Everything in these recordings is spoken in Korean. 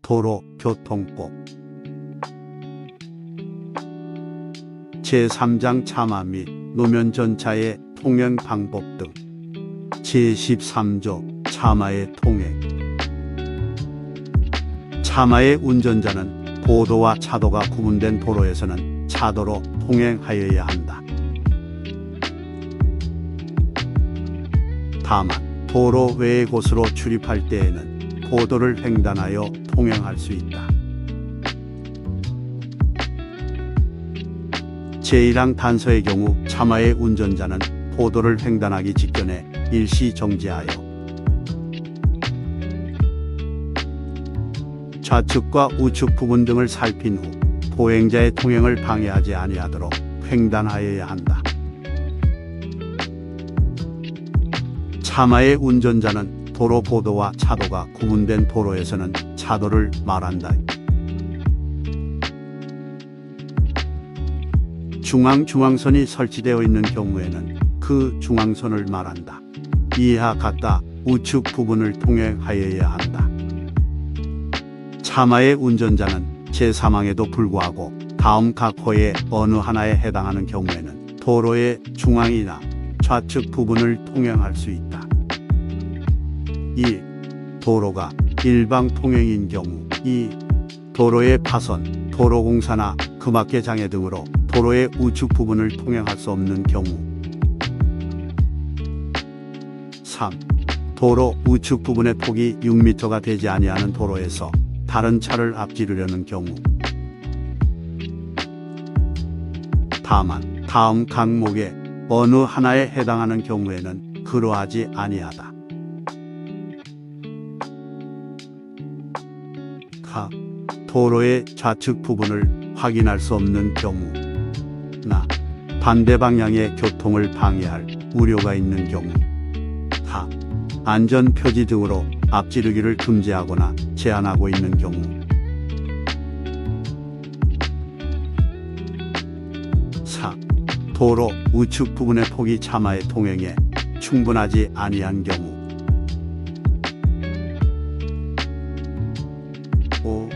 도로교통법 제3장 차마 및 노면전차의 통행 방법 등 제13조 차마의 통행. 차마의 운전자는 보도와 차도가 구분된 도로에서는 차도로 통행하여야 한다. 다만 도로 외의 곳으로 출입할 때에는 보도를 횡단하여 통행할 수 있다. 제1항 단서의 경우 차마의 운전자는 보도를 횡단하기 직전에 일시 정지하여 좌측과 우측 부분 등을 살핀 후 보행자의 통행을 방해하지 아니하도록 횡단하여야 한다. 차마의 운전자는 도로 보도와 차도가 구분된 도로에서는 차도를 말한다. 중앙선이 설치되어 있는 경우에는 그 중앙선을 말한다. 이하 같다 우측 부분을 통행하여야 한다. 차마의 운전자는 제3항에도 불구하고 다음 각 호의 어느 하나에 해당하는 경우에는 도로의 중앙이나 좌측 부분을 통행할 수 있다. 1. 도로가 일방 통행인 경우. 2. 도로의 파선, 도로공사나 금악계 장애 등으로 도로의 우측 부분을 통행할 수 없는 경우. 3. 도로 우측 부분의 폭이 6m가 되지 아니하는 도로에서 다른 차를 앞지르려는 경우. 다만 다음 항목의 어느 하나에 해당하는 경우에는 그러하지 아니하다. 가. 도로의 좌측 부분을 확인할 수 없는 경우. 나. 반대 방향의 교통을 방해할 우려가 있는 경우. 하. 안전표지 등으로 앞지르기를 금지하거나 제한하고 있는 경우. 4. 도로 우측 부분의 폭이 차마의 통행에 충분하지 아니한 경우. 5.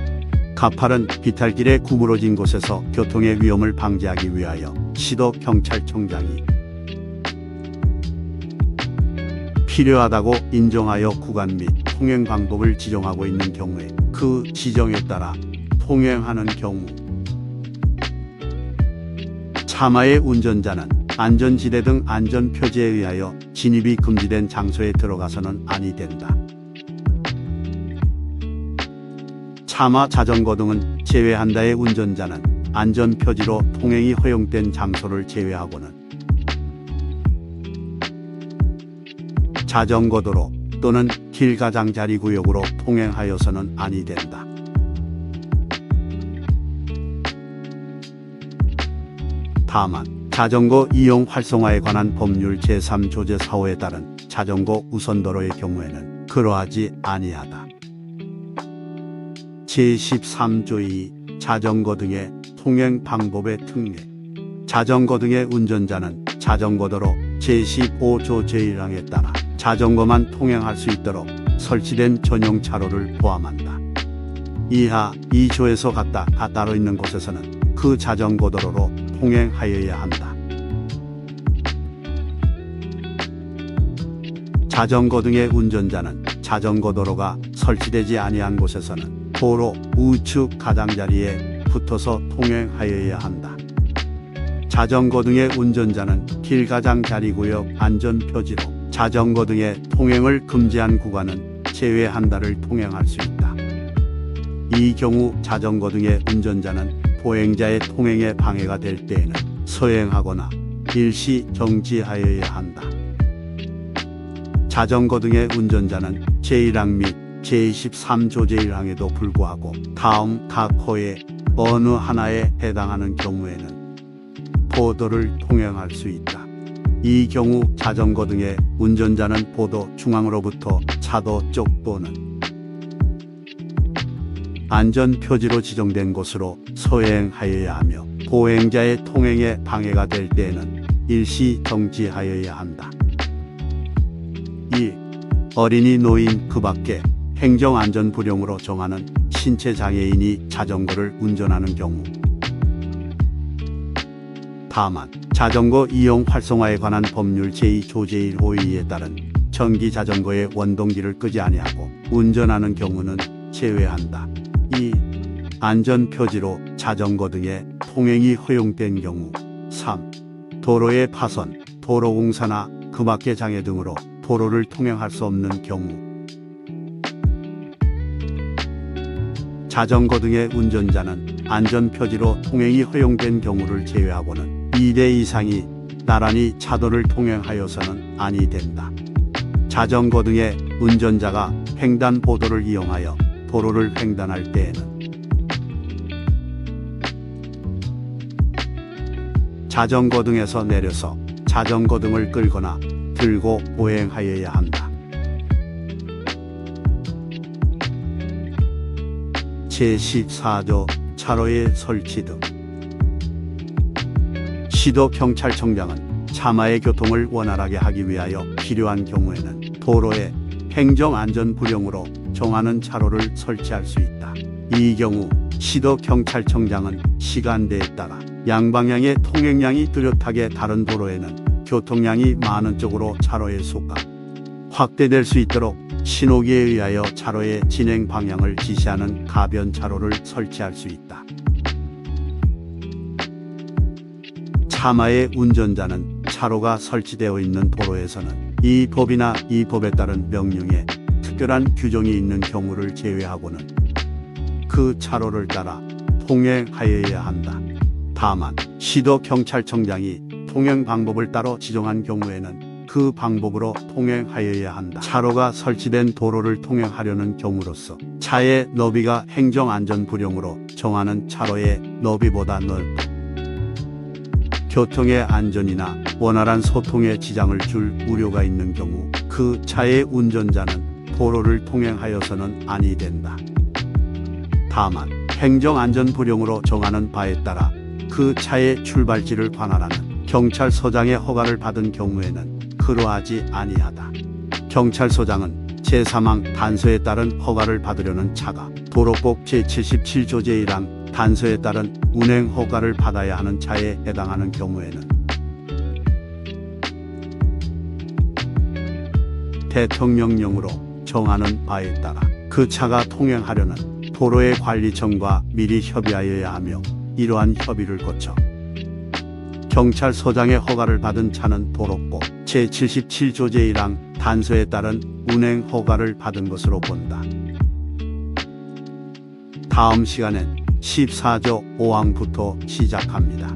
가팔은 비탈길에 구부러진 곳에서 교통의 위험을 방지하기 위하여 시도경찰청장이 필요하다고 인정하여 구간 및 통행 방법을 지정하고 있는 경우에 그 지정에 따라 통행하는 경우. 차마의 운전자는 안전지대 등 안전표지에 의하여 진입이 금지된 장소에 들어가서는 아니 된다. 차마, 자전거 등은 제외한다의 운전자는 안전표지로 통행이 허용된 장소를 제외하고는 자전거 도로 또는 길가장자리구역으로 통행하여서는 아니 된다. 다만 자전거 이용 활성화에 관한 법률 제3조제 4호에 따른 자전거 우선도로의 경우에는 그러하지 아니하다. 제13조 2 자전거 등의 통행 방법의 특례. 자전거 등의 운전자는 자전거도로 제15조 제1항에 따라 자전거만 통행할 수 있도록 설치된 전용 차로를 포함한다. 이하 2조에서 같다 따로 있는 곳에서는 그 자전거 도로로 통행하여야 한다. 자전거 등의 운전자는 자전거 도로가 설치되지 아니한 곳에서는 도로 우측 가장자리에 붙어서 통행하여야 한다. 자전거 등의 운전자는 길가장자리구역 안전표지로 자전거 등의 통행을 금지한 구간은 제외한다를 통행할 수 있다. 이 경우 자전거 등의 운전자는 보행자의 통행에 방해가 될 때에는 서행하거나 일시 정지하여야 한다. 자전거 등의 운전자는 제1항 및 제23조 제1항에도 불구하고 다음 각 호의 어느 하나에 해당하는 경우에는 보도를 통행할 수 있다. 이 경우 자전거 등의 운전자는 보도 중앙으로부터 차도 쪽 또는 안전표지로 지정된 곳으로 서행하여야 하며 보행자의 통행에 방해가 될 때에는 일시 정지하여야 한다. 2. 어린이, 노인, 그 밖에 행정안전부령으로 정하는 신체 장애인이 자전거를 운전하는 경우. 다만 자전거 이용 활성화에 관한 법률 제2조 제1호의에 따른 전기 자전거의 원동기를 끄지 아니하고 운전하는 경우는 제외한다. 2. 안전표지로 자전거 등의 통행이 허용된 경우. 3. 도로의 파손, 도로공사나 금악계 장애 등으로 도로를 통행할 수 없는 경우. 자전거 등의 운전자는 안전표지로 통행이 허용된 경우를 제외하고는 2대 이상이 나란히 차도를 통행하여서는 아니 된다. 자전거 등의 운전자가 횡단보도를 이용하여 도로를 횡단할 때에는 자전거 등에서 내려서 자전거 등을 끌거나 들고 보행하여야 한다. 제14조 차로의 설치 등. 시도경찰청장은 차마의 교통을 원활하게 하기 위하여 필요한 경우에는 도로에 행정안전부령으로 정하는 차로를 설치할 수 있다. 이 경우 시도경찰청장은 시간대에 따라 양방향의 통행량이 뚜렷하게 다른 도로에는 교통량이 많은 쪽으로 차로의 수가 확대될 수 있도록 신호기에 의하여 차로의 진행 방향을 지시하는 가변 차로를 설치할 수 있다. 차마의 운전자는 차로가 설치되어 있는 도로에서는 이 법이나 이 법에 따른 명령에 특별한 규정이 있는 경우를 제외하고는 그 차로를 따라 통행하여야 한다. 다만 시도경찰청장이 통행 방법을 따로 지정한 경우에는 그 방법으로 통행하여야 한다. 차로가 설치된 도로를 통행하려는 경우로서 차의 너비가 행정안전부령으로 정하는 차로의 너비보다 넓고 교통의 안전이나 원활한 소통에 지장을 줄 우려가 있는 경우 그 차의 운전자는 도로를 통행하여서는 아니 된다. 다만 행정안전부령으로 정하는 바에 따라 그 차의 출발지를 관할하는 경찰서장의 허가를 받은 경우에는 그러하지 아니하다. 경찰서장은 제3항 단서에 따른 허가를 받으려는 차가 도로법 제77조 제1항 단서에 따른 운행 허가를 받아야 하는 차에 해당하는 경우에는 대통령령으로 정하는 바에 따라 그 차가 통행하려는 도로의 관리청과 미리 협의하여야 하며 이러한 협의를 거쳐 경찰서장의 허가를 받은 차는 도로법 제77조 제1항 단서에 따른 운행 허가를 받은 것으로 본다. 다음 시간엔 14조 5항부터 시작합니다.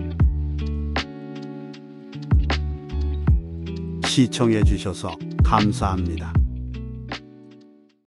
시청해 주셔서 감사합니다.